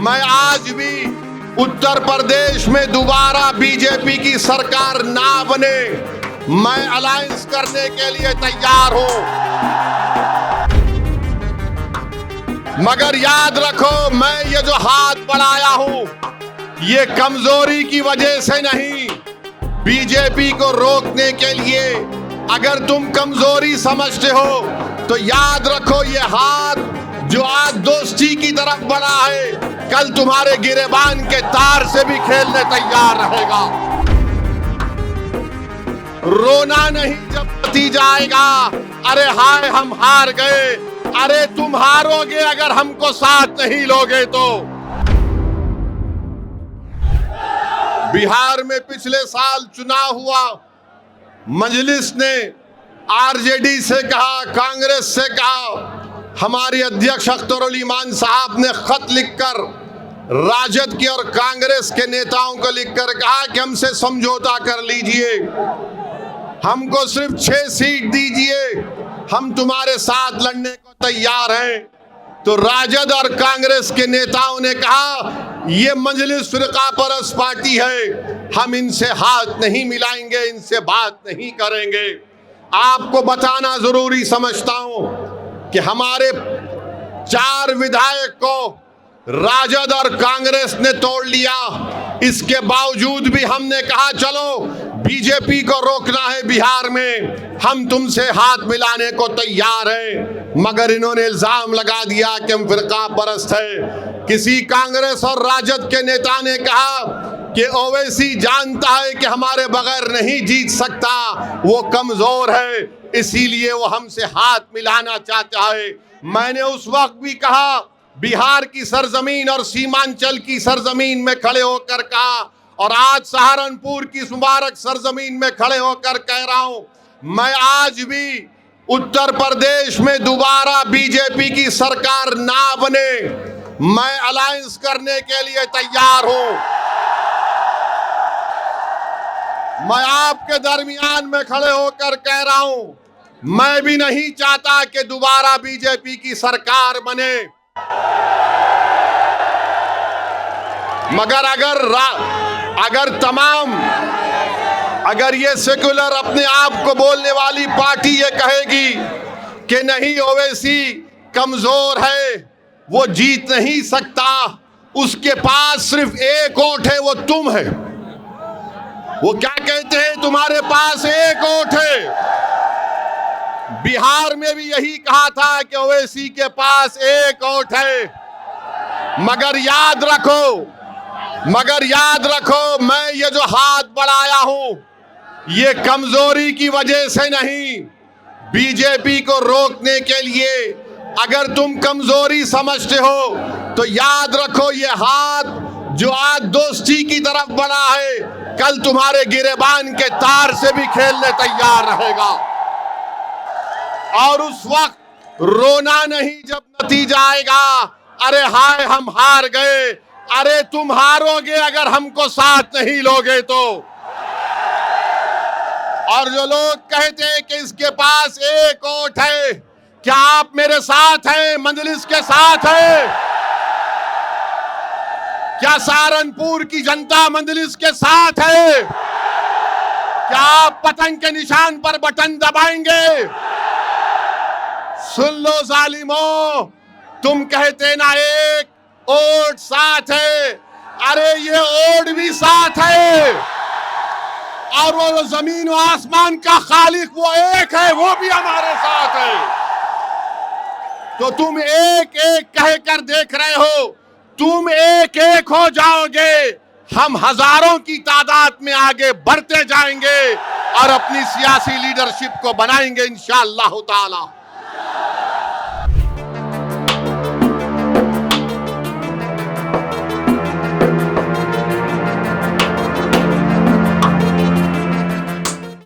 मैं आज भी उत्तर प्रदेश में दोबारा बीजेपी की सरकार ना बने, मैं अलायंस करने के लिए तैयार हूं। मगर याद रखो, मैं ये जो हाथ बढ़ाया हूं, ये कमजोरी की वजह से नहीं, बीजेपी को रोकने के लिए। अगर तुम कमजोरी समझते हो तो याद रखो, ये हाथ जो आज दोस्ती की तरफ बढ़ा है, कल तुम्हारे गिरेबान के तार से भी खेलने तैयार रहेगा। रोना नहीं जब नतीजा आएगा, अरे हाय हम हार गए। अरे तुम हारोगे अगर हमको साथ नहीं लोगे तो। बिहार में पिछले साल चुनाव हुआ, मजलिस ने आरजेडी से कहा, कांग्रेस से कहा, हमारे अध्यक्ष अख्तर ईमान साहब ने खत लिखकर राजद के और कांग्रेस के नेताओं को लिखकर कहा कि हमसे समझौता कर लीजिए, हमको सिर्फ 6 सीट दीजिए, हम तुम्हारे साथ लड़ने को तैयार हैं। तो राजद और कांग्रेस के नेताओं ने कहा, ये मजलिस फिरका परस्त पार्टी है, हम इनसे हाथ नहीं मिलाएंगे, इनसे बात नहीं करेंगे। आपको बताना जरूरी समझता हूं कि हमारे 4 विधायक को राजद और कांग्रेस ने तोड़ लिया। इसके बावजूद भी हमने कहा, चलो बीजेपी को रोकना है बिहार में, हम तुमसे हाथ मिलाने को तैयार हैं। मगर इन्होंने इल्जाम लगा दिया कि हम फिरका परस्त है। किसी कांग्रेस और राजद के नेता ने कहा कि ओवैसी जानता है कि हमारे बगैर नहीं जीत सकता, वो कमजोर है, इसीलिए वो हमसे हाथ मिलाना चाहता है। मैंने उस वक्त भी कहा, बिहार की सरजमीन और सीमांचल की सरजमीन में खड़े होकर कहा, और आज सहारनपुर की मुबारक सरजमीन में खड़े होकर कह रहा हूं, मैं आज भी उत्तर प्रदेश में दोबारा बीजेपी की सरकार ना बने, मैं अलायंस करने के लिए तैयार हूं। मैं आपके दरमियान में खड़े होकर कह रहा हूं, मैं भी नहीं चाहता कि दोबारा बीजेपी की सरकार बने। मगर अगर ये सेक्युलर अपने आप को बोलने वाली पार्टी ये कहेगी कि नहीं, ओवैसी कमजोर है, वो जीत नहीं सकता, उसके पास सिर्फ एक वोट है, वो तुम है। वो क्या कहते हैं, तुम्हारे पास एक वोट है। बिहार में भी यही कहा था कि ओवैसी के पास एक वोट है। मगर याद रखो, मैं ये जो हाथ बढ़ाया हूं, ये कमजोरी की वजह से नहीं, बीजेपी को रोकने के लिए। अगर तुम कमजोरी समझते हो तो याद रखो, ये हाथ जो आज दोस्ती की तरफ बढ़ा है, कल तुम्हारे गिरेबान के तार से भी खेलने तैयार रहेगा। और उस वक्त रोना नहीं जब नतीजा आएगा, अरे हाय हम हार गए। अरे तुम हारोगे अगर हमको साथ नहीं लोगे तो। और जो लोग कहते हैं कि इसके पास एक वोट है, क्या आप मेरे साथ हैं, मजलिस के साथ हैं? क्या सहारनपुर की जनता मजलिस के साथ है? क्या आप पतंग के निशान पर बटन दबाएंगे? सुन लो जालिमो, तुम कहते ना एक वोट साथ है, अरे ये वोट भी साथ है। और वो जमीन और आसमान का खालिक वो एक है, वो भी हमारे साथ है। तो तुम एक एक कहकर देख रहे हो, तुम एक एक हो जाओगे, हम हजारों की तादाद में आगे बढ़ते जाएंगे और अपनी सियासी लीडरशिप को बनाएंगे इंशाअल्लाह ताला।